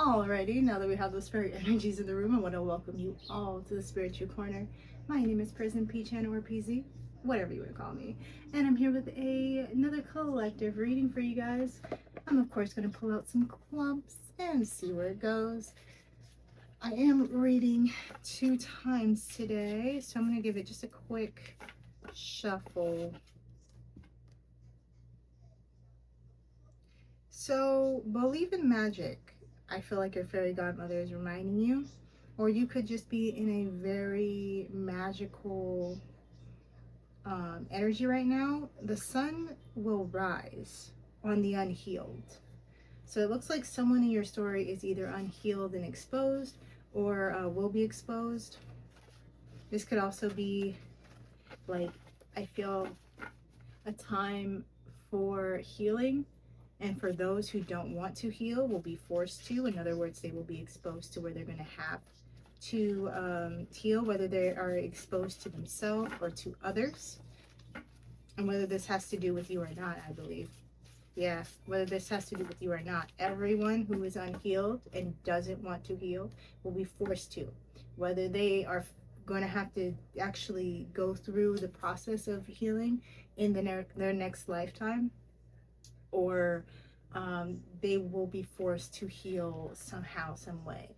Alrighty, now that we have those fairy energies in the room, I want to welcome you all to the Spiritual Corner. My name is Prison P-Chan or PZ, whatever you want to call me, and I'm here with another collective reading for you guys. I'm of course going to pull out some clumps and see where it goes. I am reading 2 times today, so I'm going to give it just a quick shuffle. So, believe in magic. I feel like your fairy godmother is reminding you. Or you could just be in a very magical energy right now. The sun will rise on the unhealed. So it looks like someone in your story is either unhealed and exposed or will be exposed. This could also be like, I feel, a time for healing. And for those who don't want to heal, will be forced to. In other words, they will be exposed to where they're going to have to heal, whether they are exposed to themselves or to others. And whether this has to do with you or not, I believe. Yeah, whether this has to do with you or not. Everyone who is unhealed and doesn't want to heal will be forced to. Whether they are going to have to actually go through the process of healing in their next lifetime, or they will be forced to heal somehow, some way.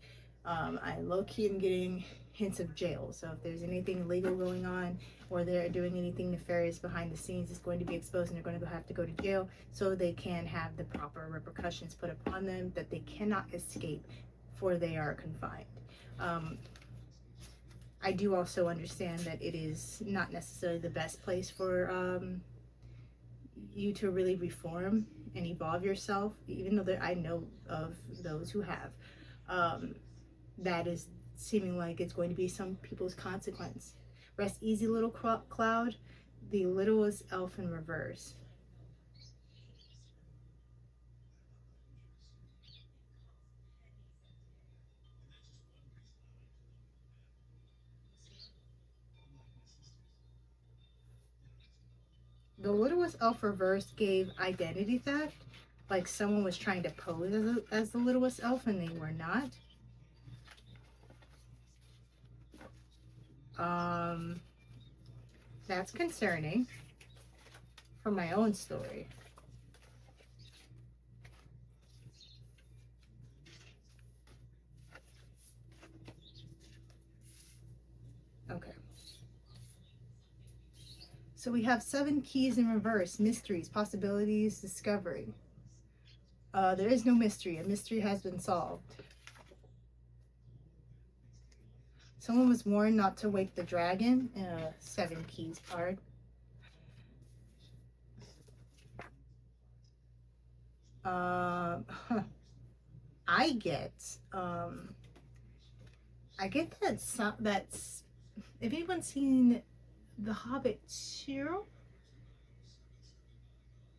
I low-key am getting hints of jail. So if there's anything illegal going on or they're doing anything nefarious behind the scenes, it's going to be exposed and they're going to have to go to jail so they can have the proper repercussions put upon them that they cannot escape, for they are confined. I do also understand that it is not necessarily the best place for you to really reform and evolve yourself, even though I know of those who have. That is seeming like it's going to be some people's consequence. Rest easy, little cloud, the littlest elf in reverse. The littlest elf reverse gave identity theft, like someone was trying to pose as the littlest elf and they were not. That's concerning for my own story. Okay. So we have 7 keys in reverse: mysteries, possibilities, discovery. There is no mystery. A mystery has been solved. Someone was warned not to wake the dragon. 7 keys card. I get that's, if anyone's seen The Hobbit 2,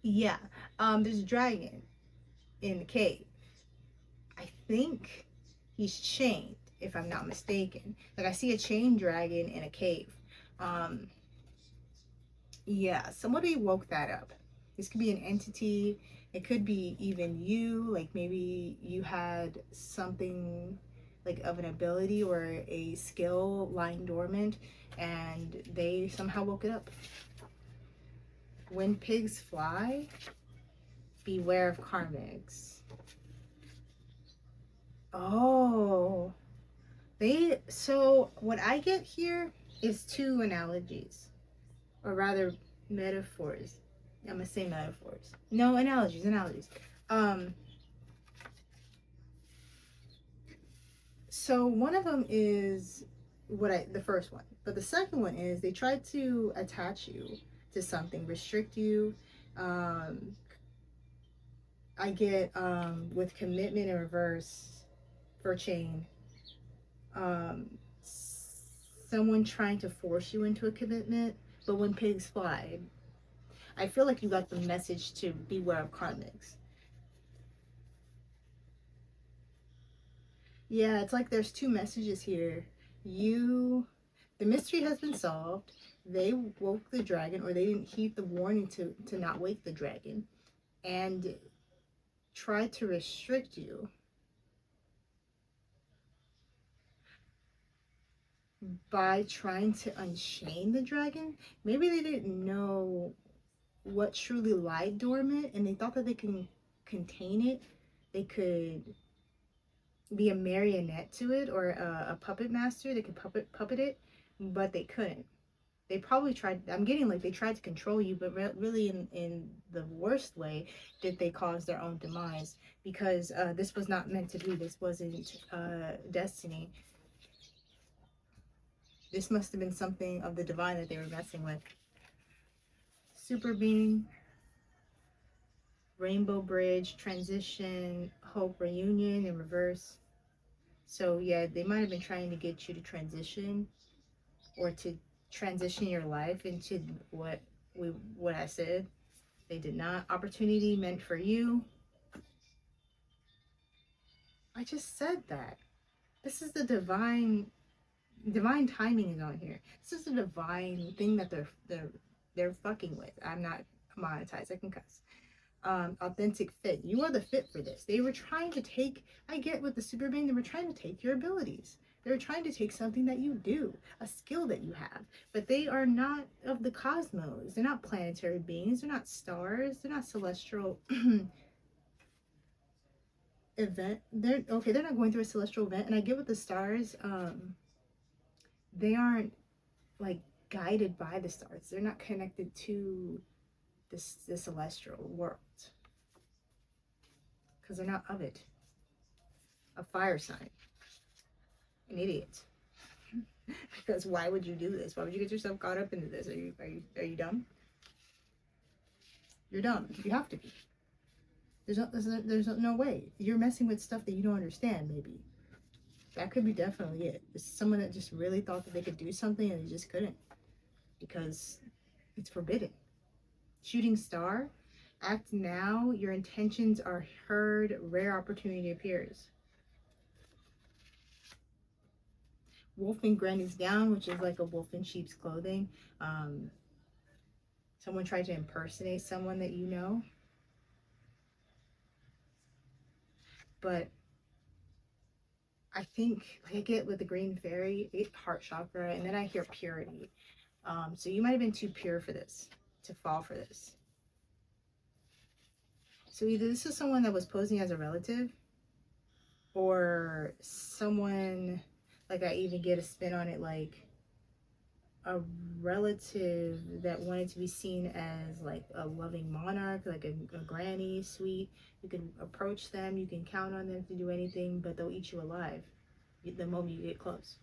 yeah, there's a dragon in the cave. I think he's chained, if I'm not mistaken. Like, I see a chained dragon in a cave. Yeah, somebody woke that up. This could be an entity. It could be even you. Like, maybe you had something like of an ability or a skill lying dormant and they somehow woke it up. When pigs fly, beware of karmics. Oh, so what I get here is 2 analogies, or rather metaphors. I'm gonna say metaphors. No, analogies. Um, so one of them is the first one, but the second one is they try to attach you to something, restrict you. I get with commitment in reverse for chain. Someone trying to force you into a commitment, but when pigs fly, I feel like you got the message to beware of karmics. Yeah, it's like there's 2 messages here. The mystery has been solved. They woke the dragon, or they didn't heed the warning to not wake the dragon, and tried to restrict you. by trying to unchain the dragon. Maybe they didn't know what truly lied dormant, and they thought that they can contain it. They could be a marionette to it, or a puppet master. They could puppet it, but they couldn't. They probably tried. I'm getting like they tried to control you, but really in the worst way did they cause their own demise, because this was not meant to be. This wasn't destiny. This must have been something of the divine that they were messing with. Super being, rainbow bridge, transition, hope, reunion in reverse. So yeah, they might have been trying to get you to transition, or to transition your life into what I said. They did not. Opportunity meant for you. I just said that. This is the divine timing is on here. This is the divine thing that they're fucking with. I'm not monetized. I can cuss. Authentic fit. You are the fit for this. They were trying to take, I get with the super being, they were trying to take your abilities. They were trying to take something that you do, a skill that you have. But they are not of the cosmos. They're not planetary beings. They're not stars. They're not celestial event. They're okay, they're not going through a celestial event. And I get with the stars, they aren't like guided by the stars. They're not connected to the celestial world, because they're not of it. A fire sign. An idiot. Because why would you do this? Why would you get yourself caught up into this? Are you dumb? You're dumb. You have to be. There's no way. You're messing with stuff that you don't understand, maybe. That could be definitely it. It's someone that just really thought that they could do something and they just couldn't, because it's forbidden. Shooting star. Act now. Your intentions are heard. Rare opportunity appears. Wolf in granny's gown, which is like a wolf in sheep's clothing. Someone tried to impersonate someone that you know. But I think, like I get with the green fairy, heart chakra, and then I hear purity. So you might have been too pure for this, to fall for this. So either this is someone that was posing as a relative, or someone, like I even get a spin on it, like a relative that wanted to be seen as like a loving monarch, like a granny, sweet. You can approach them, you can count on them to do anything, but they'll eat you alive the moment you get close.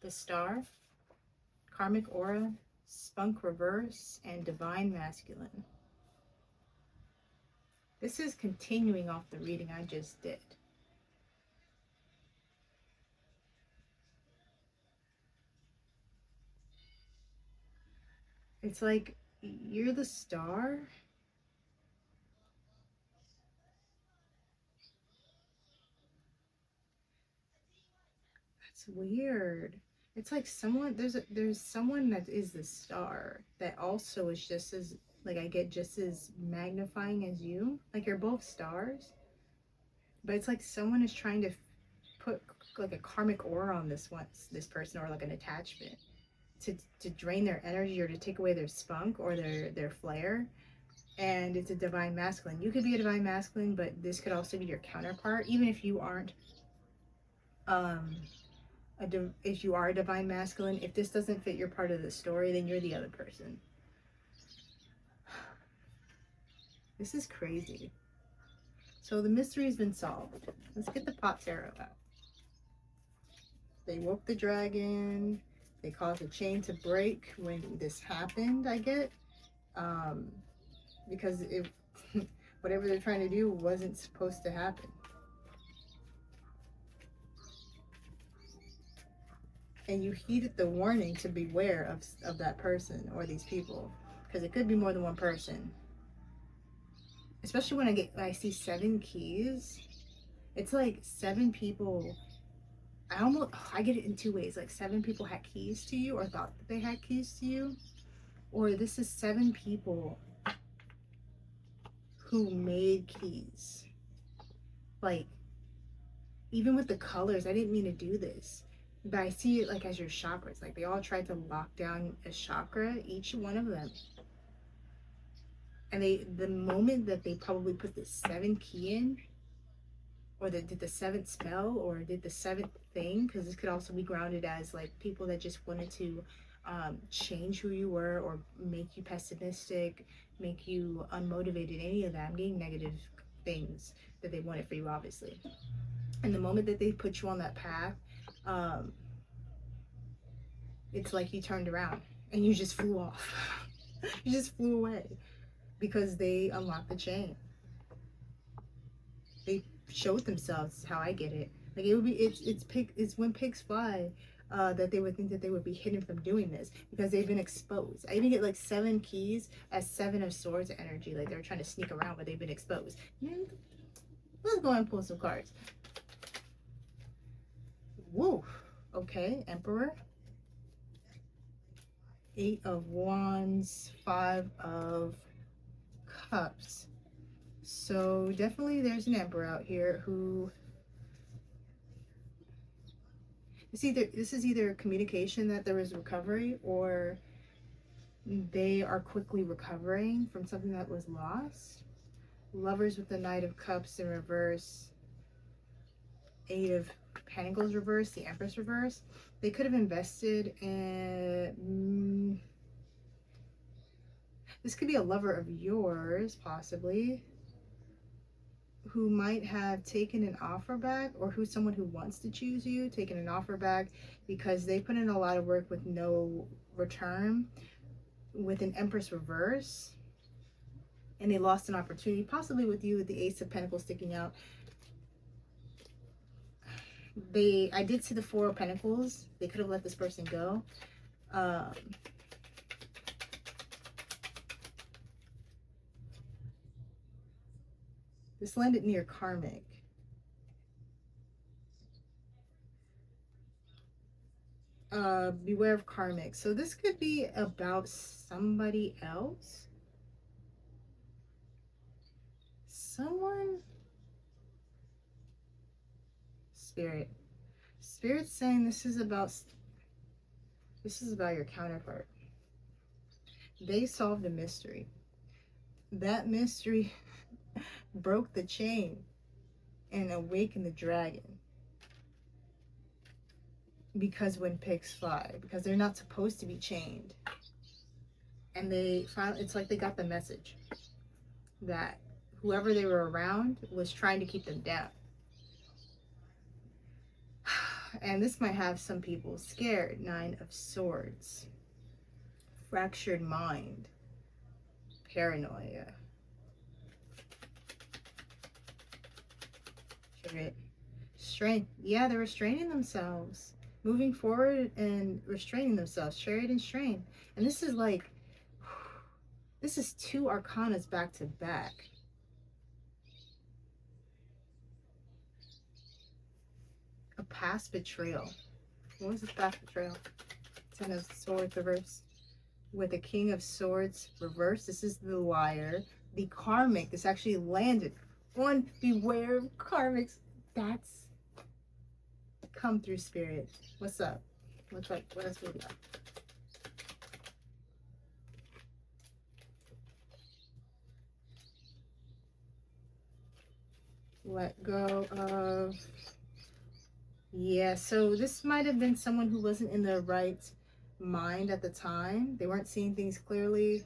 The star, karmic aura, spunk reverse, and divine masculine. This is continuing off the reading I just did. It's like you're the star. That's weird. It's like someone there's someone that is the star that also is just as, like I get, just as magnifying as you. Like you're both stars, but it's like someone is trying to put like a karmic aura on this person, or like an attachment to drain their energy, or to take away their spunk or their flair. And it's a divine masculine. You could be a divine masculine, but this could also be your counterpart, even if you aren't if you are a divine masculine. If this doesn't fit your part of the story, then you're the other person. This is crazy. So the mystery has been solved. Let's get the pot tarot out. They woke the dragon. They caused a chain to break when this happened, I get. Because if whatever they're trying to do wasn't supposed to happen. And you heeded the warning to beware of that person or these people, because it could be more than one person. Especially when I see 7 keys. It's like 7 people. I get it in 2 ways. Like 7 people had keys to you, or thought that they had keys to you, or this is 7 people who made keys. Like, even with the colors, I didn't mean to do this. But I see it like as your chakras. Like they all tried to lock down a chakra, each one of them. And the moment that they probably put the 7 key in, or did the 7th spell, or did the 7th thing, because this could also be grounded as like people that just wanted to change who you were, or make you pessimistic, make you unmotivated, any of that. I'm getting negative things that they wanted for you, obviously. And the moment that they put you on that path, um, it's like you turned around and you just flew off. You just flew away because they unlocked the chain. They showed themselves, how I get it. Like it would be, it's when pigs fly, that they would think that they would be hidden from doing this because they've been exposed. I even get like 7 keys as 7 of swords energy, like they're trying to sneak around, but they've been exposed. Let's go and pull some cards. Woo. Okay, Emperor, 8 of Wands, 5 of Cups. So definitely there's an Emperor out here who, this is either communication that there is recovery, or they are quickly recovering from something that was lost. Lovers with the Knight of Cups in reverse, 8 of Pentacles reverse, the Empress reverse. They could have invested in, this could be a lover of yours, possibly, who might have taken an offer back, or who's someone who wants to choose you, taken an offer back because they put in a lot of work with no return, with an Empress reverse, and they lost an opportunity, possibly with you with the Ace of Pentacles sticking out. I did see the 4 of Pentacles. They could have let this person go. This landed near karmic. Beware of karmic. So this could be about somebody else. Someone. Spirit's saying this is about your counterpart. They solved a mystery. That mystery broke the chain and awakened the dragon. Because when pigs fly, because they're not supposed to be chained. And they finally, it's like they got the message that whoever they were around was trying to keep them down. And this might have some people scared. 9 of Swords. Fractured mind. Paranoia. Chariot. Strength. Yeah, they're restraining themselves. Moving forward and restraining themselves. Chariot and strength. And this is like, this is 2 arcanas back to back. A past betrayal. What was this past betrayal? 10 of Swords reverse. With a King of Swords reverse. This is the liar. The karmic. This actually landed on beware of karmics. That's come through, Spirit. What's up? What else we got? Let go of. Yeah, so this might have been someone who wasn't in their right mind at the time. They weren't seeing things clearly.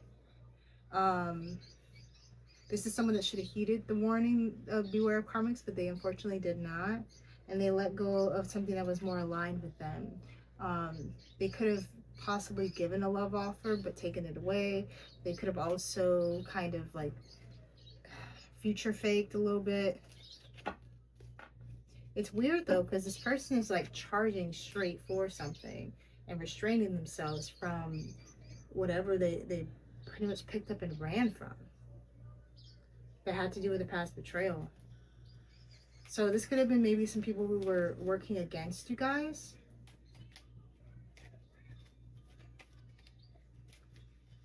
This is someone that should have heeded the warning of beware of karmics, but they unfortunately did not. And they let go of something that was more aligned with them. They could have possibly given a love offer, but taken it away. They could have also kind of like future faked a little bit. It's weird though, because this person is like charging straight for something and restraining themselves from whatever they pretty much picked up and ran from. That had to do with the past betrayal. So this could have been maybe some people who were working against you guys.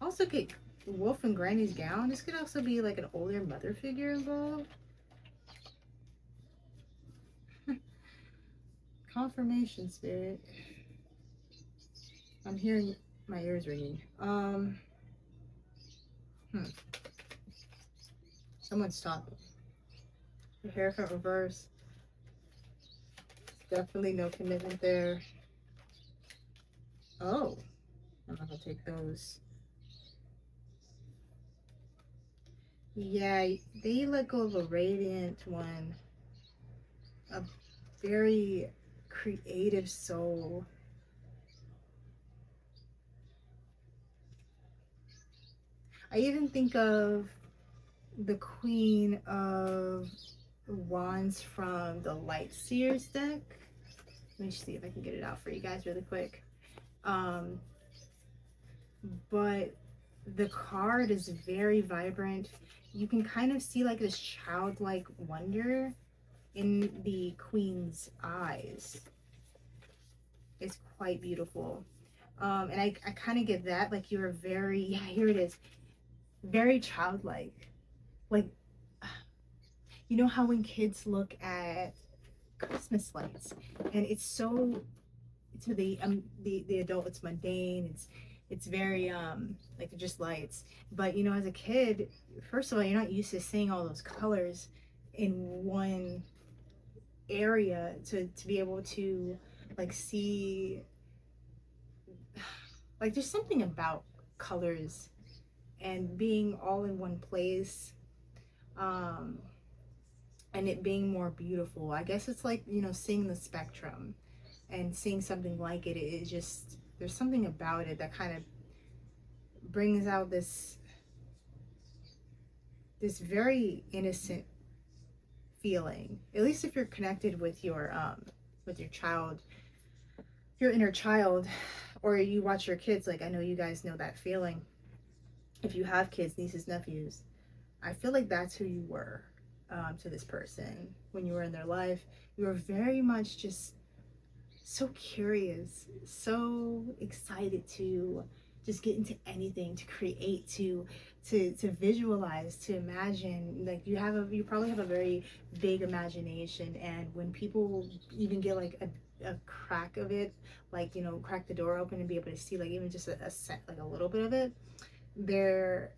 Also get Wolf and Granny's gown. This could also be like an older mother figure involved. Confirmation, Spirit. I'm hearing my ears ringing. Someone's talking. The haircut reverse. Definitely no commitment there. Oh, I'm not gonna take those. Yeah, they let go of a radiant one. A very creative soul. I even think of the Queen of Wands from the Light Seers deck. Let me see if I can get it out for you guys really quick. Um, but the card is very vibrant. You can kind of see like this childlike wonder in the Queen's eyes. It's quite beautiful. And I kind of get that, like you're very, yeah, here it is, very childlike. Like, you know how when kids look at Christmas lights and it's so, to the adult it's mundane, it's very like they're just lights. But you know, as a kid, first of all, you're not used to seeing all those colors in one area to be able to like see, like there's something about colors and being all in one place, um and it being more beautiful. I guess it's like, you know, seeing the spectrum and seeing something like it just, there's something about it that kind of brings out this very innocent feeling. At least if you're connected with your child, your inner child, or you watch your kids, like I know you guys know that feeling. If you have kids, nieces, nephews, I feel like that's who you were, to this person when you were in their life. You were very much just so curious, so excited to just get into anything, to create, to visualize, to imagine. Like you probably have a very big imagination, and when people even get like a crack of it, like, you know, crack the door open and be able to see like even just a set, like a little bit of it, they're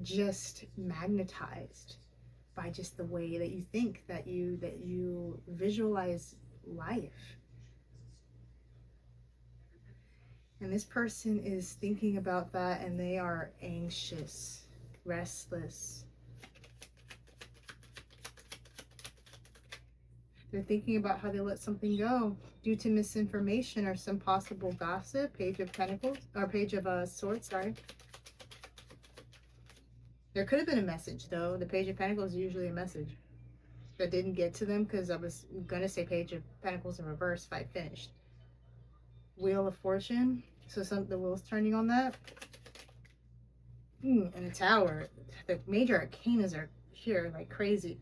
just magnetized by just the way that you think, that you visualize life. And this person is thinking about that and they are anxious, restless. They're thinking about how they let something go due to misinformation or some possible gossip. Page of Pentacles, or Page of Swords, sorry. There could have been a message though. The Page of Pentacles is usually a message that didn't get to them, because I was gonna say Page of Pentacles in reverse if I finished. Wheel of Fortune. So the wheel's turning on that. And the Tower. The major arcanas are here like crazy.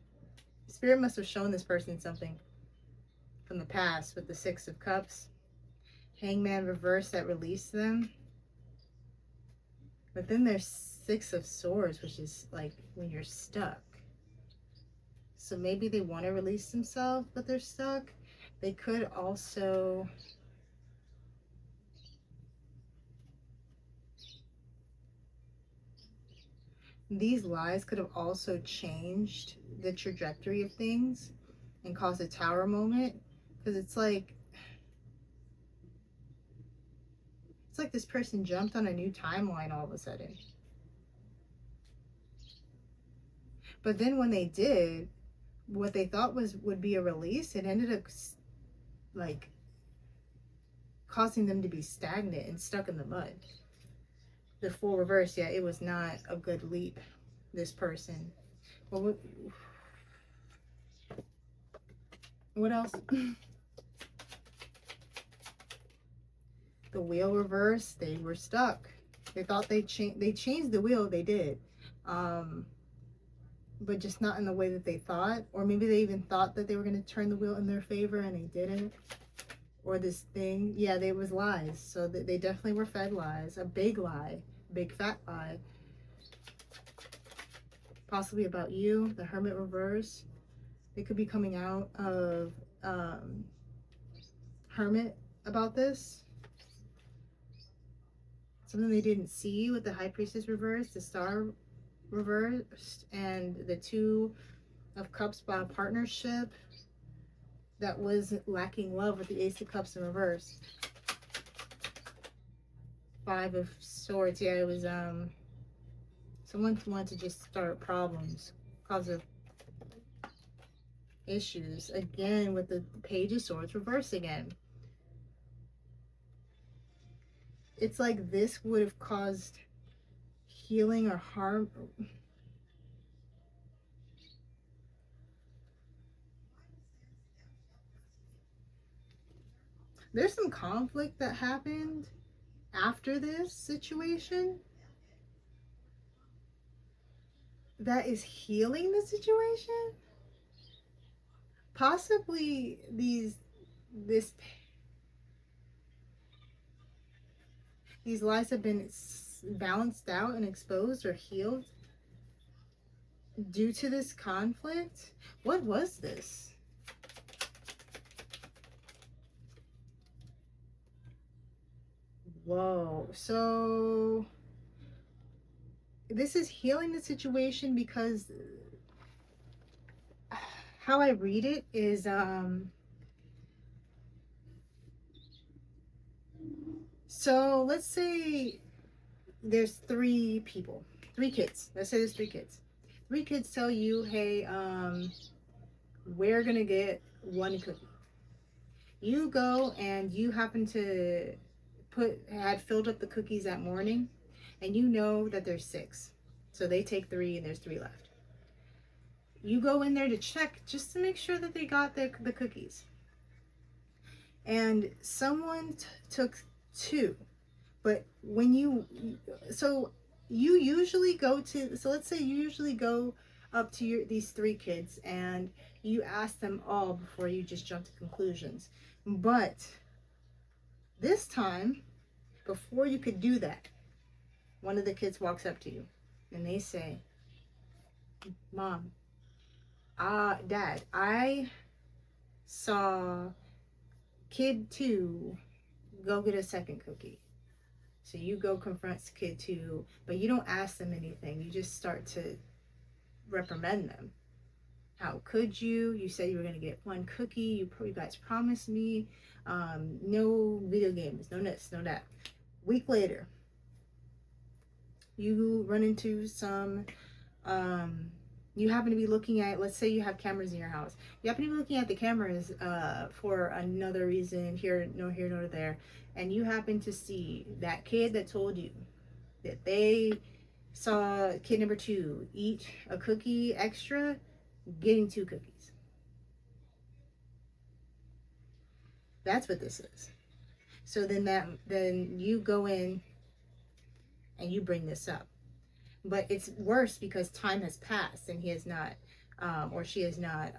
Spirit must have shown this person something from the past with the Six of Cups. Hangman reverse that released them. But then there's Six of Swords, which is like when you're stuck. So maybe they want to release themselves, but they're stuck. They could also... These lies could have also changed the trajectory of things and caused a Tower moment. Because it's like this person jumped on a new timeline all of a sudden. But then when they did, what they thought would be a release, it ended up like causing them to be stagnant and stuck in the mud. The full reverse, yeah, it was not a good leap, this person. Well, what else? The wheel reverse, they were stuck. They thought they changed the wheel, they did. But just not in the way that they thought. Or maybe they even thought that they were going to turn the wheel in their favor and they didn't. Or this thing, yeah, they was lies. So they definitely were fed lies. A big lie, big fat lie. Possibly about you, the Hermit reverse. They could be coming out of hermit about this. Something they didn't see with the high priestess reversed, the star reversed, and the two of cups by a partnership that was lacking love with the ace of cups in reverse. Five of swords. Yeah, it was someone wanted to just start problems, cause of issues again with the page of swords reverse again. It's like this would have caused healing or harm. There's some conflict that happened after this situation that is healing the situation. Possibly this these lies have been balanced out and exposed or healed due to this conflict. What was this? Whoa. So this is healing the situation because how I read it is so let's say there's three kids. Let's say there's three kids. Three kids tell you, hey, we're gonna get one cookie. You go and you happen to had filled up the cookies that morning, and you know that there's six. So they take three and there's three left. You go in there to check just to make sure that they got the cookies. And someone took two. But when so you usually go to, so let's say you usually go up to these three kids and you ask them all before you just jump to conclusions. But this time, before you could do that, one of the kids walks up to you and they say, Mom, Dad, I saw kid two go get a second cookie. So you go confront kid two, but you don't ask them anything. You just start to reprimand them. How could you? You said you were going to get one cookie. You guys promised me. No video games, no this, no that. Week later, you run into some, you happen to be looking at, let's say you have cameras in your house. You happen to be looking at the cameras for another reason, here, nor there. And you happen to see that kid that told you that they saw kid number two eat a cookie extra, getting two cookies. That's what this is. So then you go in and you bring this up. But it's worse because time has passed and he has not, or she has not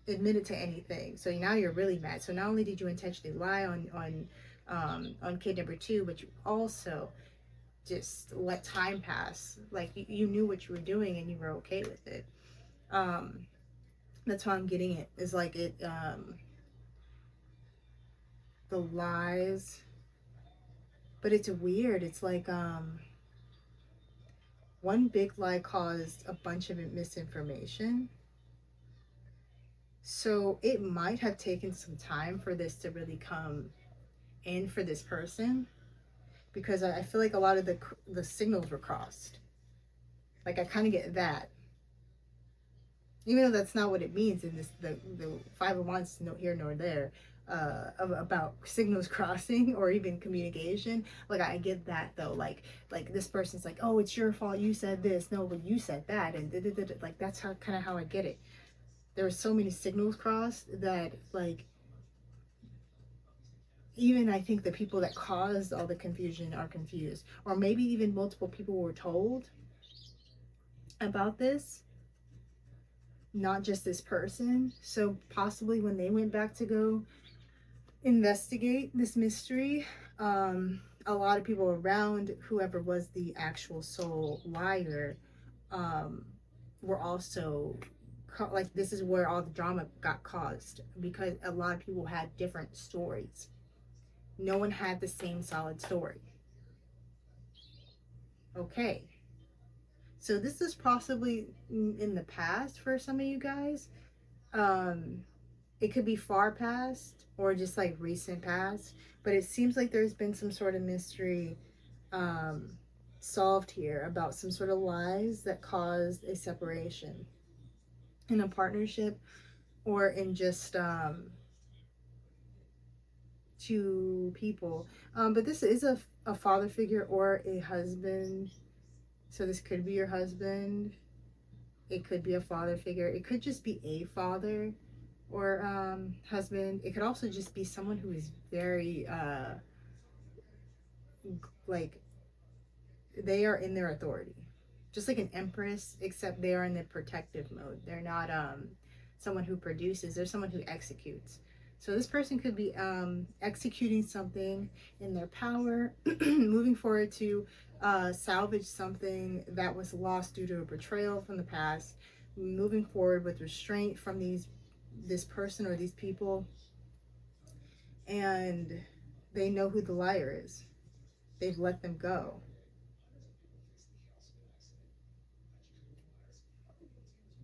admitted to anything. So now you're really mad. So not only did you intentionally lie on kid number two, but you also just let time pass. Like you knew what you were doing and you were okay with it. That's how I'm getting it. Is like it, the lies. But it's weird. It's like one big lie caused a bunch of misinformation. So it might have taken some time for this to really come in for this person, because I feel like a lot of the signals were crossed. Like I kind of get that, even though that's not what it means in this the Five of Wands, no here nor there, about signals crossing or even communication. Like I get that though. Like this person's like, oh, it's your fault. You said this. No, but you said that, and like that's how kind of how I get it. There were so many signals crossed that like even I think the people that caused all the confusion are confused, or maybe even multiple people were told about this, not just this person. So possibly when they went back to go investigate this mystery, a lot of people around whoever was the actual sole liar were also like this is where all the drama got caused, because a lot of people had different stories. No one had the same solid story. Okay, so this is possibly in the past for some of you guys. um it could be far past or just like recent past, but it seems like there's been some sort of mystery um solved here about some sort of lies that caused a separation in a partnership, or in just two people. But this is a father figure or a husband. So this could be your husband. It could be a father figure. It could just be a father or husband. It could also just be someone who is very like they are in their authority, just like an empress, except they are in the protective mode. They're not someone who produces, they're someone who executes. So this person could be executing something in their power, moving forward to salvage something that was lost due to a betrayal from the past, moving forward with restraint from this person or these people. And they know who the liar is. They've let them go.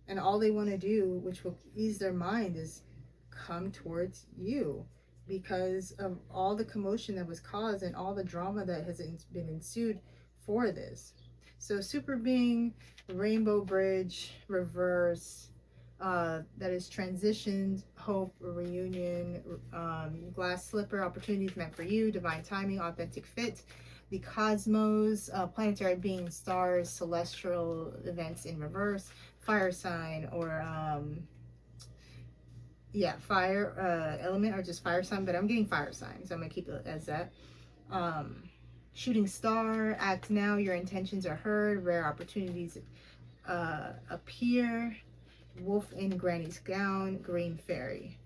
And all they want to do, which will ease their mind, is come towards you, because of all the commotion that was caused and all the drama that has been ensued for this. So super being, rainbow bridge reverse, that is transitioned, hope, reunion, glass slipper, opportunities meant for you, divine timing, authentic fit, the cosmos, planetary beings, stars, celestial events in reverse, fire sign, or yeah, fire element, or just fire sign, but I'm getting fire sign, so I'm gonna keep it as that. um Shooting star, act now, your intentions are heard, rare opportunities appear, wolf in granny's gown, green fairy.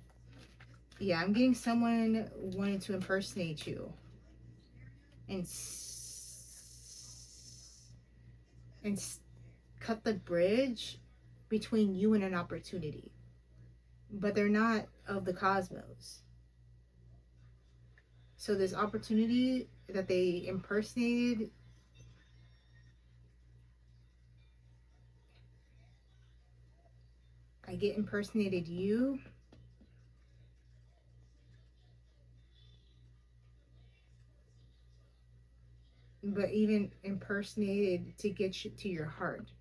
Yeah, I'm getting someone wanting to impersonate you and and cut the bridge between you and an opportunity, but they're not of the cosmos. So this opportunity that they impersonated, I get impersonated you, but even impersonated to get you to your heart.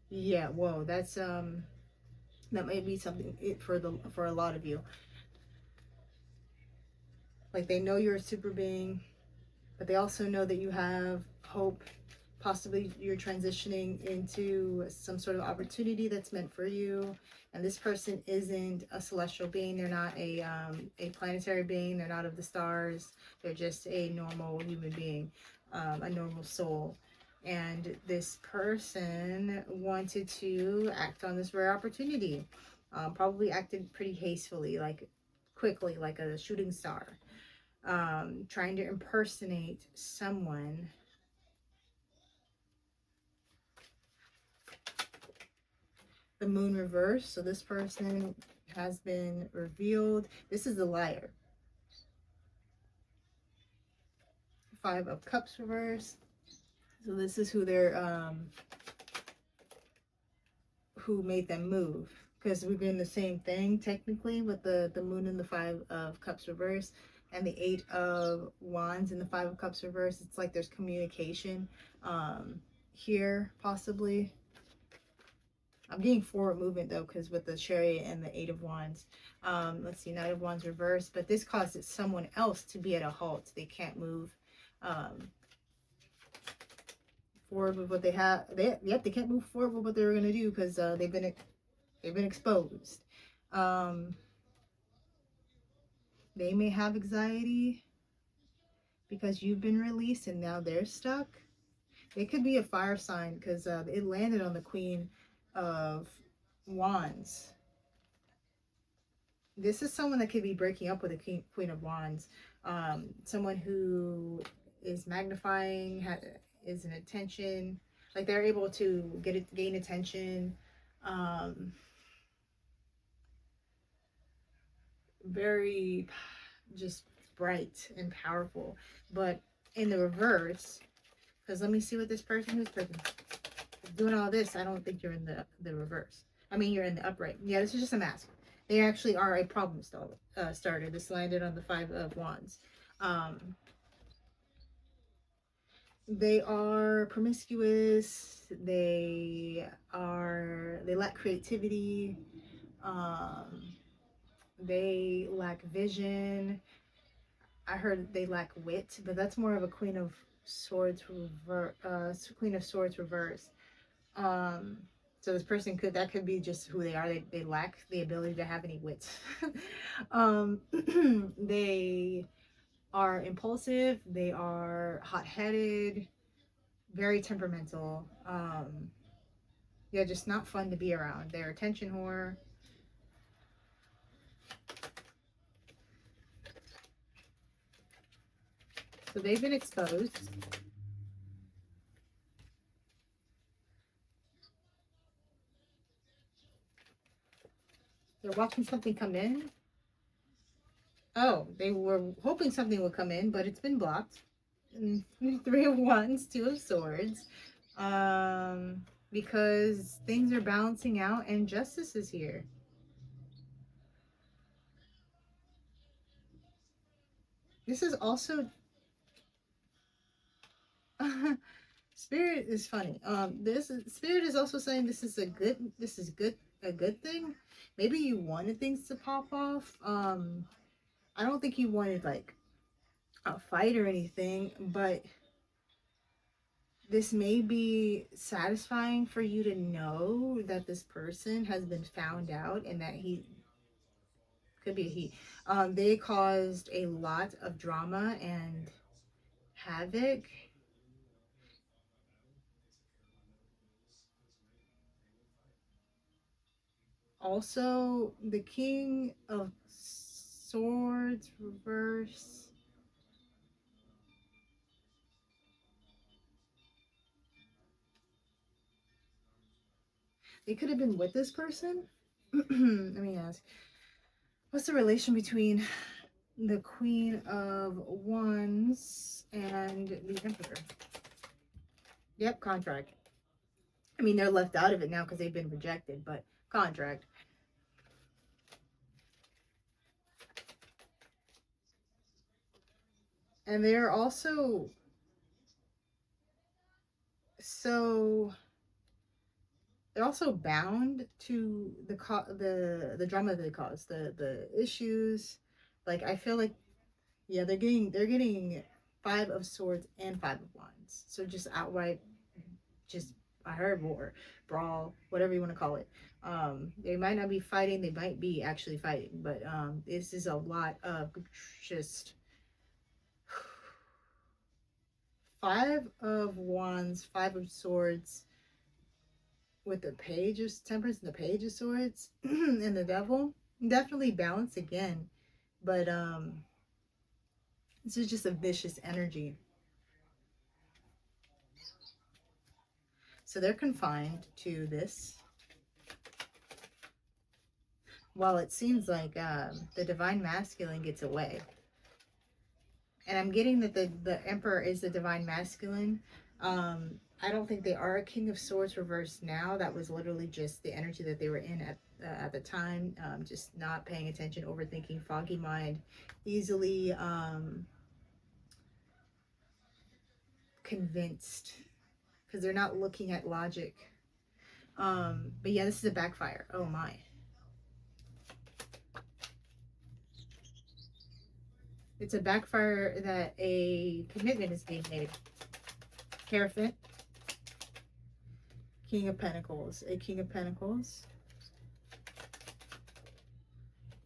Yeah, whoa, that's that might be something for a lot of you. Like they know you're a super being, but they also know that you have hope. Possibly you're transitioning into some sort of opportunity that's meant for you. And this person isn't a celestial being. They're not a planetary being. They're not of the stars. They're just a normal human being, a normal soul. And this person wanted to act on this rare opportunity. Probably acted pretty hastily, like quickly, like a shooting star, trying to impersonate someone. The moon reverse. So this person has been revealed. This is the liar. Five of Cups reverse. So this is who they're who made them move, because we're doing the same thing technically with the moon and the Five of Cups reverse and the Eight of Wands and the Five of Cups reverse. It's like there's communication here possibly. I'm getting forward movement though, because with the Chariot and the Eight of Wands. Let's see, Knight of Wands reversed, but this causes someone else to be at a halt. They can't move forward with what they have. They can't move forward with what they were gonna do, because they've been exposed. Um, they may have anxiety because you've been released and now they're stuck. It could be a fire sign, because it landed on the Queen of Wands. This is someone that could be breaking up with a Queen of Wands. Someone who is magnifying, is an attention, like they're able to gain attention, Um, very just bright and powerful. But in the reverse, because let me see what this person who's doing all this, I don't think you're in the reverse. I mean, you're in the upright. Yeah, this is just a mask. They actually are a problem starter. This landed on the Five of Wands. Um, they are promiscuous. They lack creativity. Um, they lack vision. I heard they lack wit, but that's more of a Queen of Swords reverse. Um, so this person could be just who they are. They lack the ability to have any wit. um, they are impulsive. They are hot-headed, very temperamental. Yeah, just not fun to be around. They're attention whore. So they've been exposed. They're watching something come in. Oh, they were hoping something would come in, but it's been blocked. Three of Wands, Two of Swords. Because things are balancing out and justice is here. This is also Spirit is funny. This Spirit is also saying this is a good thing. Maybe you wanted things to pop off. I don't think you wanted like a fight or anything, but this may be satisfying for you to know that this person has been found out and that he could be a he. They caused a lot of drama and havoc. Also, the King of Swords reverse. They could have been with this person. Let me ask. What's the relation between the Queen of Wands and the Emperor? Yep, contract. I mean, they're left out of it now because they've been rejected, but contract. And they're also so they're also bound to the drama that they cause, the issues. Like I feel like yeah, they're getting Five of Swords and Five of Wands. So just outright, just I heard war, brawl, whatever you want to call it. They might not be fighting, they might be actually fighting, but this is a lot of just Five of Wands, Five of Swords, with the Page of Temperance and the Page of Swords and the Devil. Definitely balance again, but this is just a vicious energy. So they're confined to this. While it seems like the divine masculine gets away, and I'm getting that the Emperor is the divine masculine. I don't think they are a King of Swords reversed now. That was literally just the energy that they were in at the time. Just not paying attention, overthinking, foggy mind, easily convinced because they're not looking at logic. But yeah, this is a backfire. Oh my. It's a backfire that a commitment is being made. Hierophant, King of Pentacles. A King of Pentacles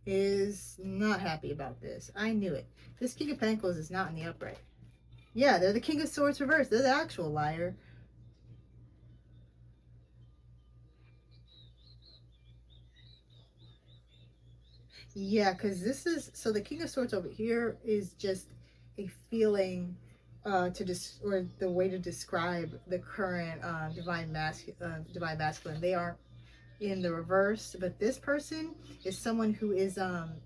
is not happy about this. I knew it. This King of Pentacles is not in the upright. Yeah, they're the King of Swords reversed. They're the actual liar. Yeah, because this is so the King of Swords over here is just a feeling or the way to describe the current divine masculine. They aren't in the reverse. But this person is someone who is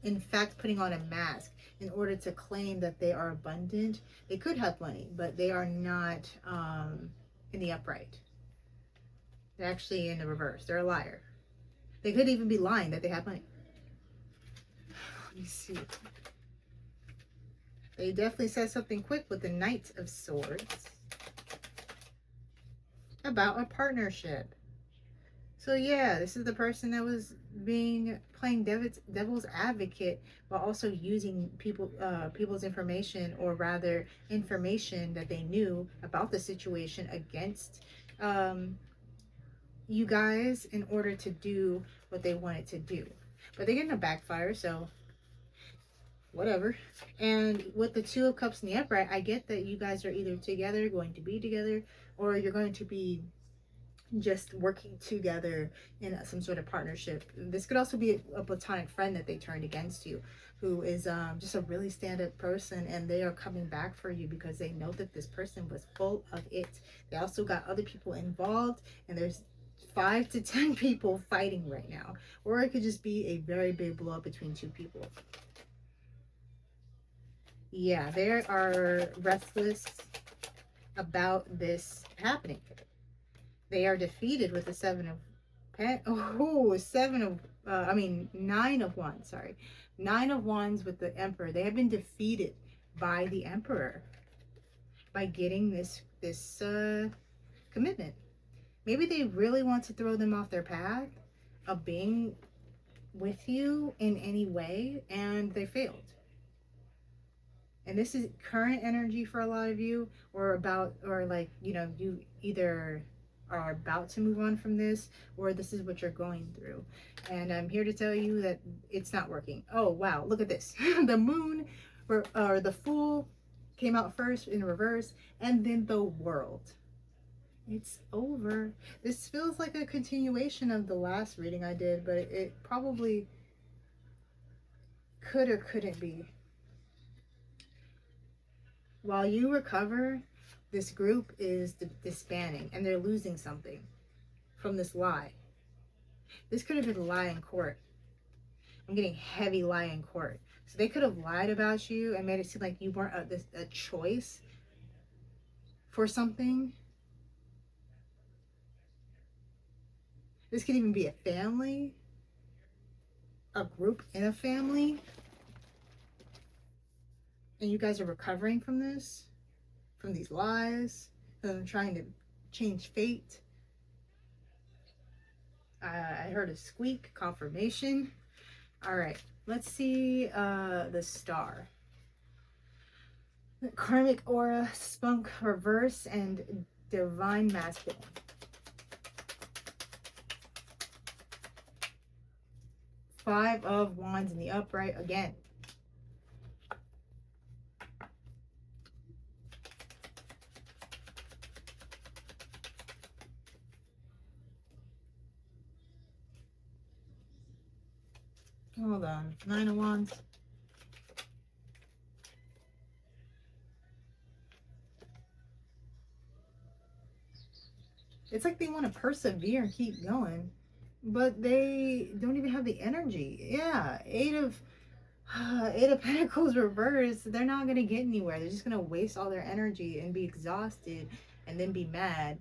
in fact putting on a mask in order to claim that they are abundant. They could have money, but they are not in the upright. They're actually in the reverse. They're a liar. They could even be lying that they have money. Let me see. They definitely said something quick with the Knight of Swords about a partnership. So yeah, this is the person that was playing devil's advocate while also using people's information, or rather information that they knew about the situation, against um, you guys in order to do what they wanted to do. But they're getting a backfire, so whatever. And with the Two of Cups in the upright, I get that you guys are either together, going to be together, or you're going to be just working together in some sort of partnership. This could also be a platonic friend that they turned against you, who is just a really stand-up person, and they are coming back for you because they know that this person was full of it. They also got other people involved, and there's 5 to 10 people fighting right now, or it could just be a very big blow up between two people. Yeah, they are restless about this happening. They are defeated with the Nine of Wands. Sorry, Nine of Wands with the Emperor. They have been defeated by the Emperor by getting this commitment. Maybe they really want to throw them off their path of being with you in any way, and they failed. And this is current energy for a lot of you, or like, you either are about to move on from this, or this is what you're going through. And I'm here to tell you that it's not working. Oh wow, look at this. The moon, or the Fool came out first in reverse, and then the World. It's over. This feels like a continuation of the last reading I did, but it probably could or couldn't be. While you recover, this group is disbanding, and they're losing something from this lie. This could have been a lie in court. I'm getting heavy lie in court. So they could have lied about you and made it seem like you weren't a choice for something. This could even be a family, a group in a family. And you guys are recovering from this, from these lies, from trying to change fate. I heard a squeak, confirmation. All right, let's see the Star. Karmic Aura, Spunk Reverse, and Divine Masculine. Five of Wands in the upright again. Hold on. Nine of Wands. It's like they want to persevere and keep going, but they don't even have the energy. Yeah, Eight of Pentacles reverse. They're not gonna get anywhere. They're just gonna waste all their energy and be exhausted, and then be mad.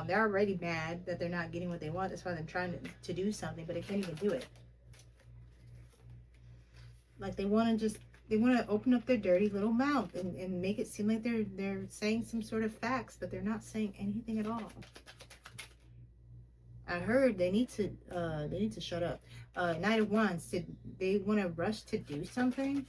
They're already mad that they're not getting what they want. That's why they're trying to do something, but they can't even do it. Like they want to open up their dirty little mouth and make it seem like they're saying some sort of facts, but they're not saying anything at all. I heard they need to shut up. Knight of Wands, did they want to rush to do something?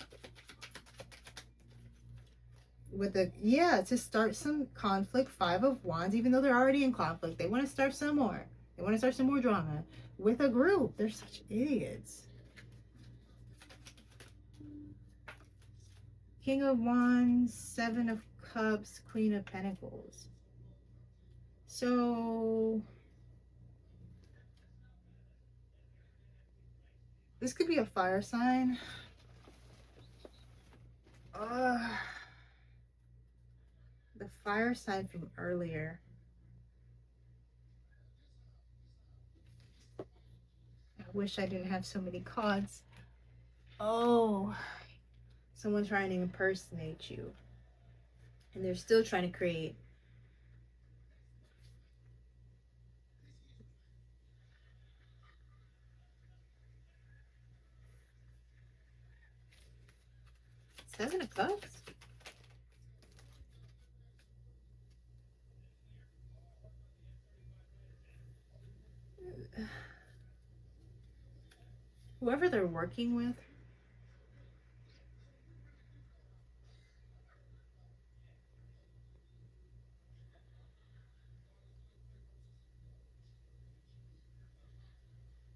With to start some conflict. Five of Wands, even though they're already in conflict, they want to start some more. They want to start some more drama with a group. They're such idiots. King of Wands, Seven of Cups, Queen of Pentacles. So this could be a fire sign. The fire sign from earlier. Wish I didn't have so many cards. Oh, someone trying to impersonate you. And they're still trying to create. Seven of Cups? Whoever they're working with.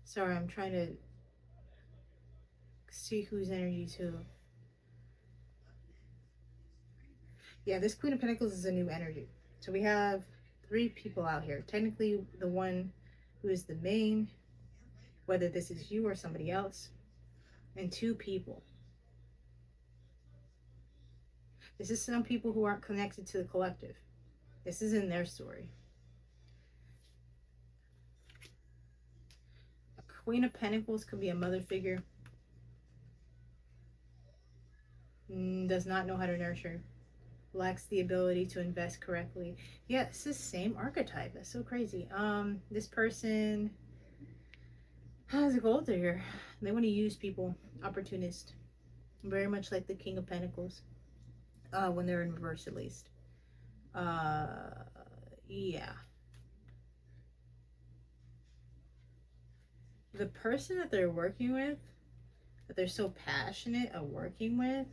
Sorry, I'm trying to see whose energy is who. Yeah, this Queen of Pentacles is a new energy. So we have three people out here. Technically, the one who is the main, whether this is you or somebody else, and two people. This is some people who aren't connected to the collective. This is in their story. A Queen of Pentacles could be a mother figure. Does not know how to nurture. Lacks the ability to invest correctly. Yeah, it's the same archetype. That's so crazy. This person has a gold digger. They want to use people. Opportunist. Very much like the King of Pentacles. When they're in reverse, at least. Uh, yeah. The person that they're working with, that they're so passionate of working with,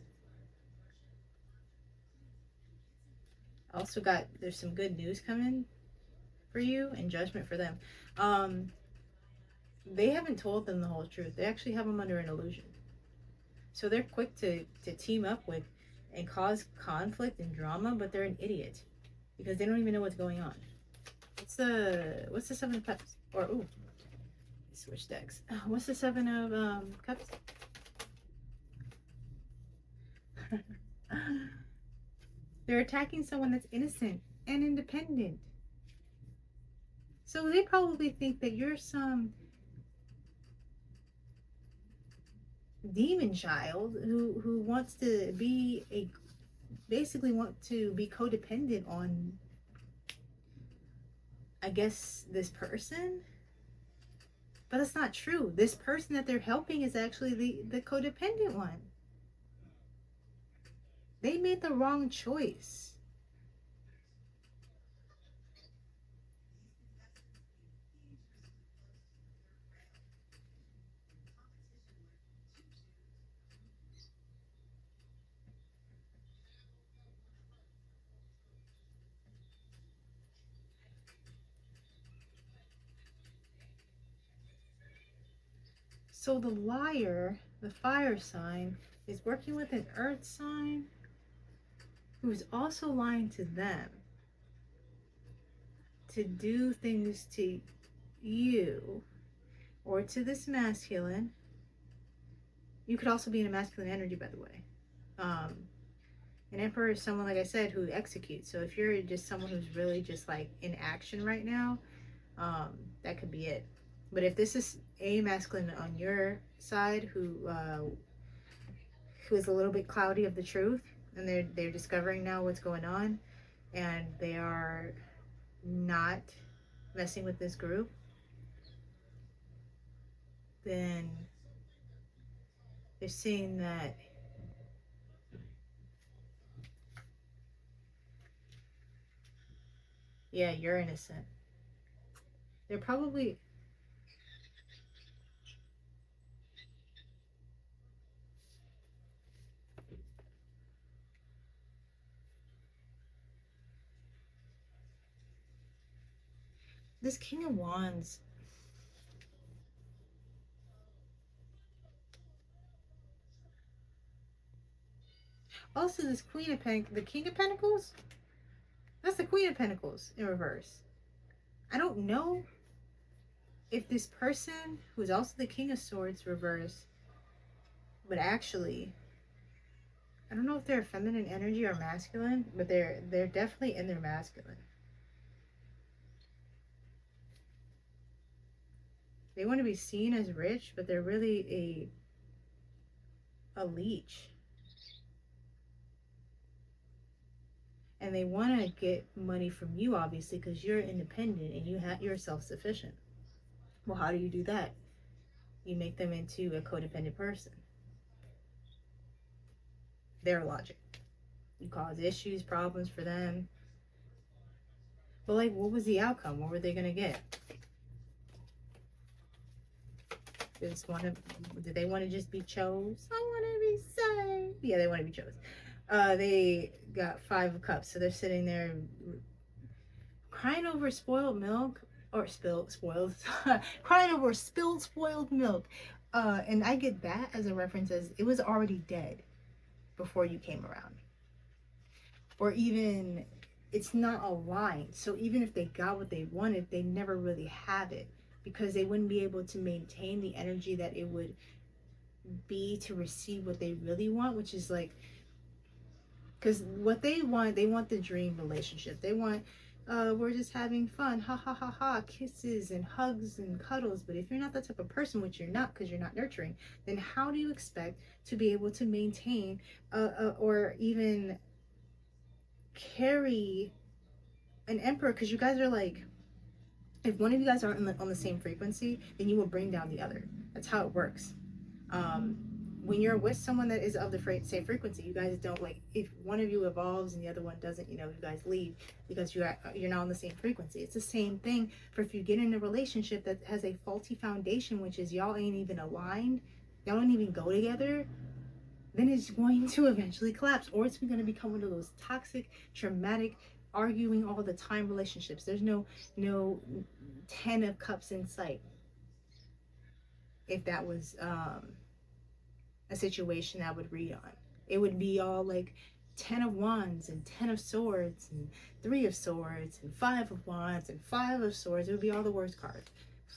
also got, there's some good news coming for you and judgment for them. They haven't told them the whole truth. They actually have them under an illusion. So they're quick to team up with and cause conflict and drama, but they're an idiot because they don't even know what's going on. What's the Seven of Cups? Or ooh, switch decks. What's the Seven of Cups? They're attacking someone that's innocent and independent. So they probably think that you're some demon child who wants to be a basically want to be codependent on, I guess, this person. But that's not true. This person that they're helping is actually the codependent one. They made the wrong choice. So the liar, the fire sign, is working with an earth sign who's also lying to them to do things to you or to this masculine. You could also be in a masculine energy, by the way. An emperor is someone, like I said, who executes. So if you're just someone who's really just like in action right now, that could be it. But if this is a masculine on your side who is a little bit cloudy of the truth, and they're discovering now what's going on, and they are not messing with this group, then they're seeing that, yeah, you're innocent. They're probably, this King of Wands. Also, this Queen of Pentacles, the King of Pentacles, that's the Queen of Pentacles in reverse. I don't know if this person, who's also the King of Swords reverse, but actually, I don't know if they're feminine energy or masculine, but they're definitely in their masculine. They want to be seen as rich, but they're really a leech. And they want to get money from you, obviously, because you're independent and you're self-sufficient. Well, how do you do that? You make them into a codependent person. Their logic. You cause issues, problems for them. But like, what was the outcome? What were they gonna get? Did they want to just be chose? I want to be saved. Yeah, they want to be chose. They got 5 of cups, so they're sitting there crying over spoiled milk or spilled spoiled, crying over spilled spoiled milk. And I get that as a reference as it was already dead before you came around, or even it's not aligned. So even if they got what they wanted, they never really have it because they wouldn't be able to maintain the energy that it would be to receive what they really want, which is like, because what they want the dream relationship. They want, we're just having fun, ha ha ha ha, kisses and hugs and cuddles. But if you're not that type of person, which you're not because you're not nurturing, then how do you expect to be able to maintain or even carry an emperor? Because you guys are like, if one of you guys aren't on the same frequency, then you will bring down the other. That's how it works. um, when you're with someone that is of the same frequency, you guys don't like, if one of you evolves and the other one doesn't, you guys leave because you're not on the same frequency. It's the same thing for if you get in a relationship that has a faulty foundation, which is y'all ain't even aligned, y'all don't even go together, then it's going to eventually collapse, or it's going to become one of those toxic, traumatic, arguing all the time relationships. There's no 10 of cups in sight. If that was a situation I would read on, it would be all like 10 of wands and 10 of swords and 3 of swords and 5 of wands and 5 of swords. It would be all the worst cards.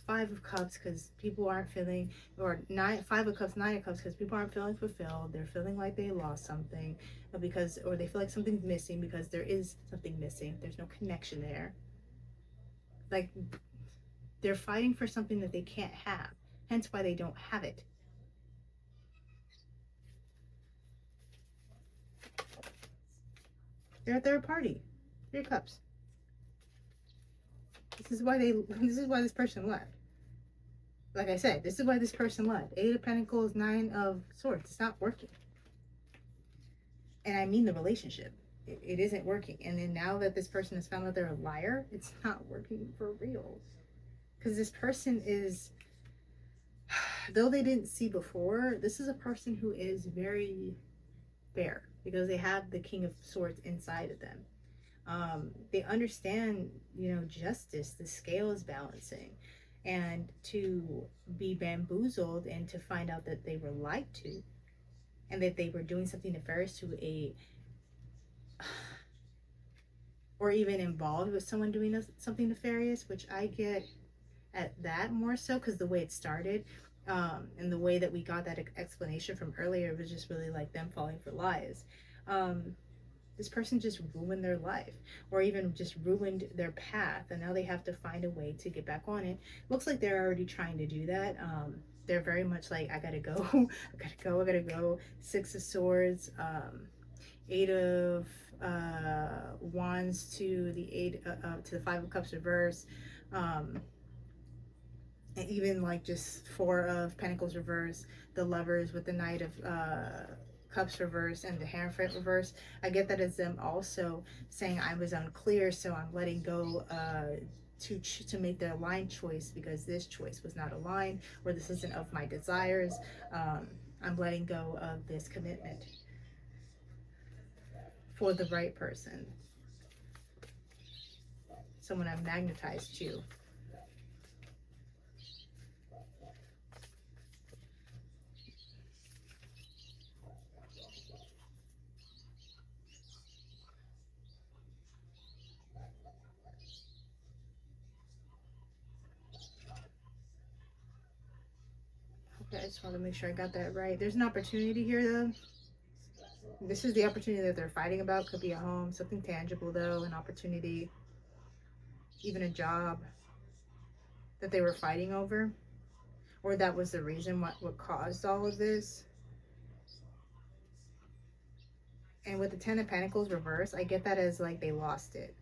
5 of cups because people aren't feeling, or 5 of cups, 9 of cups because people aren't feeling fulfilled. They're feeling like they lost something, or they feel like something's missing because there is something missing. There's no connection there. Like, they're fighting for something that they can't have, hence why they don't have it. They're a third party. 3 of cups. This is why this person left. Like I said, this is why this person left. 8 of Pentacles, 9 of Swords. It's not working. And I mean the relationship. It isn't working. And then now that this person has found out they're a liar, it's not working for real. Because this person is, though they didn't see before, this is a person who is very fair because they have the King of Swords inside of them. They understand, justice, the scale is balancing, and to be bamboozled and to find out that they were lied to and that they were doing something nefarious to or even involved with someone doing something nefarious, which I get at that more so because the way it started, and the way that we got that explanation from earlier was just really like them falling for lies. This person just ruined their life, or even just ruined their path, and now they have to find a way to get back on it. Looks like they're already trying to do that. They're very much like, I gotta go, I gotta go. 6 of Swords, 8 of Wands to the 5 of Cups reverse, and even like just 4 of Pentacles reverse, the Lovers with the Knight of Cups reverse and the Hierophant reverse. I get that as them also saying I was unclear, so I'm letting go to make the aligned choice because this choice was not aligned, or this isn't of my desires. I'm letting go of this commitment for the right person, someone I'm magnetized to. Okay, I just want to make sure I got that right. There's an opportunity here though. This is the opportunity that they're fighting about. Could be a home, something tangible though, an opportunity, even a job that they were fighting over. or that was the reason what caused all of this. And with the Ten of Pentacles reverse, I get that as like they lost it.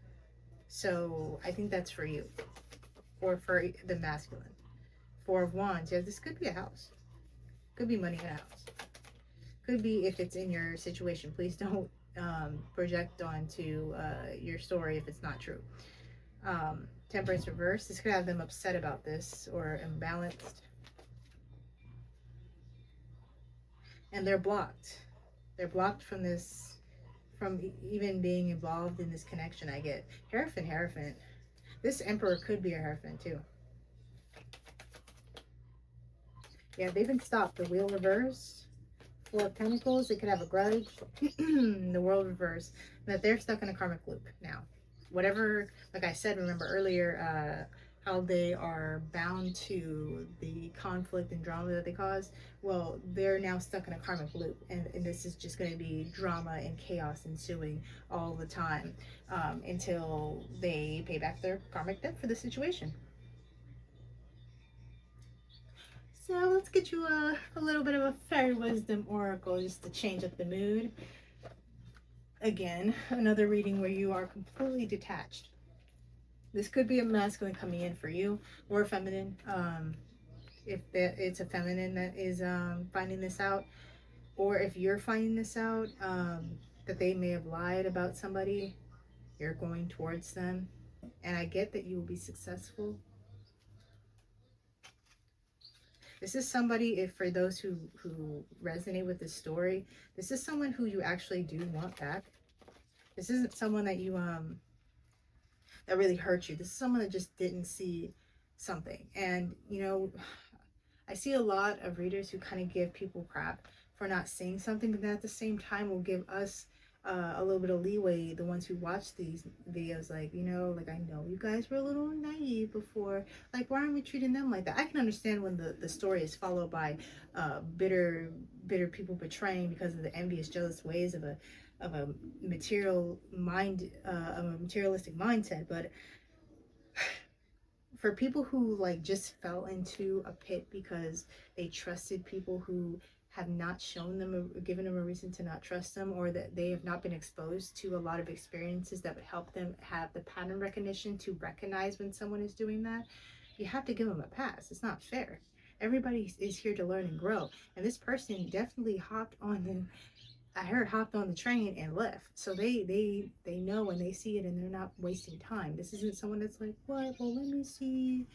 So I think that's for you, or for the masculine. Four of Wands, yeah, this could be a house, could be money in a house, could be, if it's in your situation, please don't project onto your story if it's not true. Temperance reverse, this could have them upset about this or imbalanced, and they're blocked from this, from even being involved in this connection. I get Hierophant. This Emperor could be a Hierophant too. Yeah, they've been stopped. The Wheel reversed. Four of Pentacles, they could have a grudge. The World reverse, that they're stuck in a karmic loop now. Whatever, like I said, remember earlier, how they are bound to the conflict and drama that they cause. Well, they're now stuck in a karmic loop, and this is just going to be drama and chaos ensuing all the time, until they pay back their karmic debt for the situation. So let's get you a little bit of a fairy wisdom oracle just to change up the mood. Again, another reading where you are completely detached. This could be a masculine coming in for you, or a feminine. If it's a feminine that is finding this out, or if you're finding this out, that they may have lied about somebody, you're going towards them. And I get that you will be successful. This is somebody, if for those who resonate with this story, this is someone who you actually do want back. This isn't someone that you that really hurt you. This is someone that just didn't see something. And you know, I see a lot of readers who kind of give people crap for not seeing something, but then at the same time will give us a little bit of leeway, the ones who watch these videos, like, you know, like, I know you guys were a little naive before, like, why aren't we treating them like that? I can understand when the story is followed by bitter people betraying because of the envious, jealous ways of a material mind, of a materialistic mindset. But for people who like just fell into a pit because they trusted people who have not shown them or given them a reason to not trust them, or that they have not been exposed to a lot of experiences that would help them have the pattern recognition to recognize when someone is doing that, you have to give them a pass. It's not fair. Everybody is here to learn and grow, and this person definitely hopped on the, I heard, hopped on the train and left. So they know and they see it, and they're not wasting time. This isn't someone that's like, what? Well, let me see.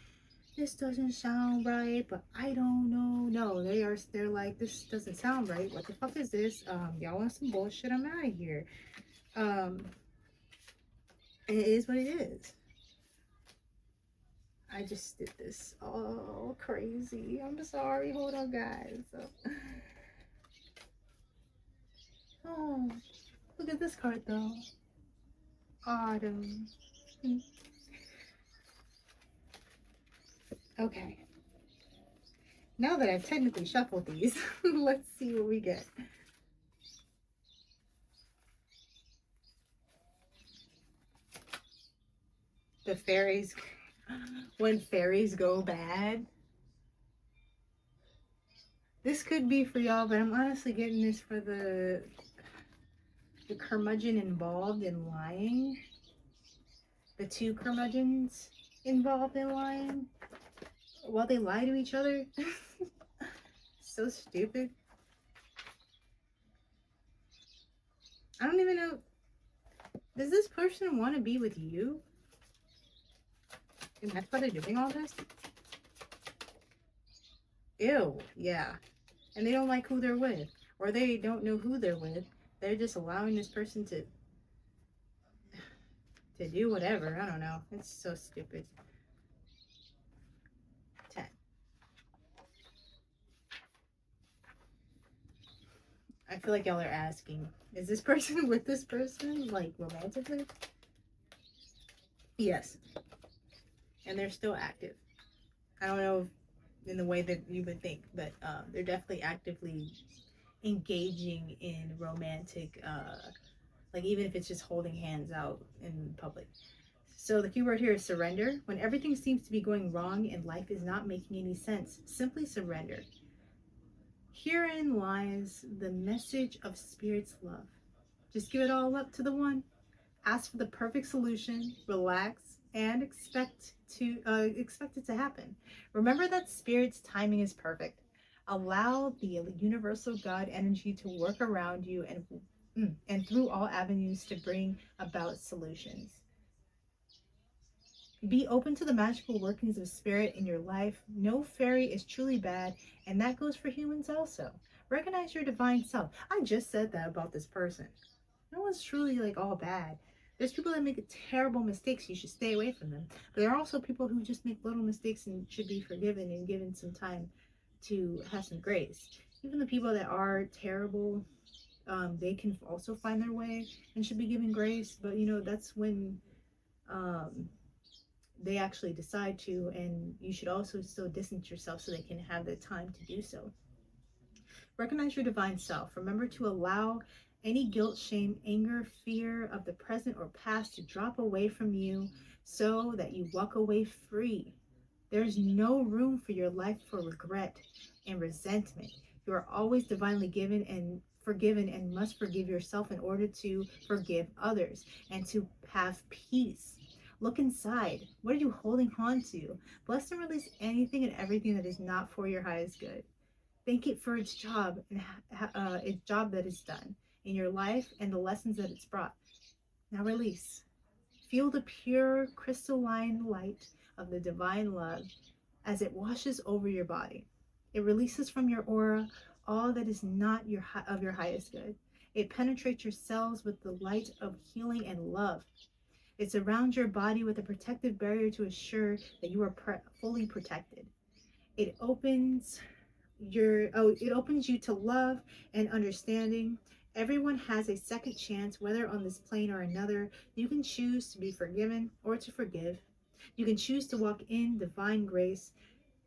This doesn't sound right, but I don't know. No, they're like, this doesn't sound right. What the fuck is this? Y'all want some bullshit? I'm out of here. And it is what it is. I just did this all crazy. I'm sorry. Hold on, guys. Oh, look at this card though. Autumn. Okay. Now that I've technically shuffled these, let's see what we get. The fairies, when fairies go bad. This could be for y'all, but I'm honestly getting this for the curmudgeon involved in lying. The two curmudgeons involved in lying. While they lie to each other. So stupid. I don't even know. Does this person want to be with you? And that's why they're doing all this? Ew, yeah. And they don't like who they're with. Or they don't know who they're with. They're just allowing this person to do whatever. I don't know. It's so stupid. 10. I feel like y'all are asking, is this person with this person, like, romantically? Yes. And they're still active. I don't know in the way that you would think, but they're definitely actively engaging in romantic, like, even if it's just holding hands out in public. So the key word here is surrender. When everything seems to be going wrong and life is not making any sense, simply surrender. Herein lies the message of Spirit's love. Just give it all up to the one. Ask for the perfect solution, relax, and expect it to happen. Remember that Spirit's timing is perfect. Allow the universal God energy to work around you and through all avenues to bring about solutions. Be open to the magical workings of Spirit in your life. No fairy is truly bad, and that goes for humans also. Recognize your divine self. I just said that about this person. No one's truly like all bad. There's people that make terrible mistakes. You should stay away from them. But there are also people who just make little mistakes and should be forgiven and given some time to have some grace. Even the people that are terrible, they can also find their way and should be given grace. But that's when um, they actually decide to, and you should also still distance yourself so they can have the time to do so. Recognize your divine self. Remember to allow any guilt, shame, anger, fear of the present or past to drop away from you so that you walk away free. There's no room for your life for regret and resentment. You are always divinely given and forgiven and must forgive yourself in order to forgive others and to have peace. Look inside. What are you holding on to? Bless and release anything and everything that is not for your highest good. Thank it for its job and its job that it's done in your life and the lessons that it's brought. Now release. Feel the pure crystalline light of the divine love as it washes over your body. It releases from your aura all that is not of your highest good. It penetrates your cells with the light of healing and love. It surrounds your body with a protective barrier to assure that you are fully protected. It opens it opens you to love and understanding. Everyone has a second chance, whether on this plane or another. You can choose to be forgiven or to forgive. You can choose to walk in divine grace.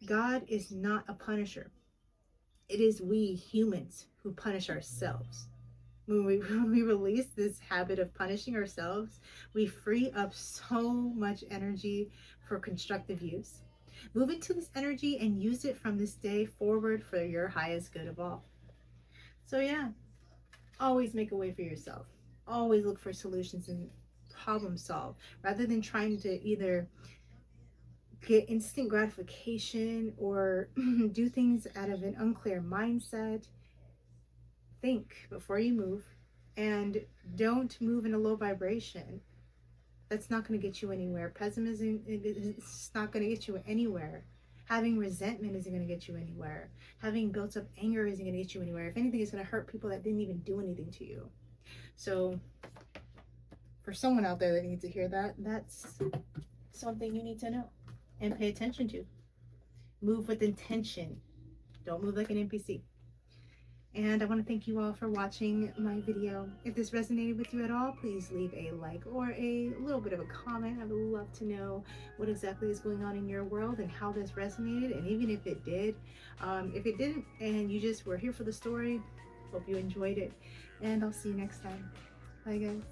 God is not a punisher. It is we humans who punish ourselves. When we release this habit of punishing ourselves, we free up so much energy for constructive use. Move into this energy and use it from this day forward for your highest good of all. So, yeah, always make a way for yourself. Always look for solutions and problem solve rather than trying to either get instant gratification or do things out of an unclear mindset. Think before you move and don't move in a low vibration. That's not going to get you anywhere. Pessimism is not going to get you anywhere. Having resentment isn't going to get you anywhere. Having built up anger isn't going to get you anywhere. If anything, it's going to hurt people that didn't even do anything to you. So, for someone out there that needs to hear that, that's something you need to know and pay attention to. Move with intention. Don't move like an NPC. And I want to thank you all for watching my video. If this resonated with you at all, please leave a like or a little bit of a comment. I would love to know what exactly is going on in your world and how this resonated. And even if it did, if it didn't and you just were here for the story, hope you enjoyed it. And I'll see you next time. Bye, guys.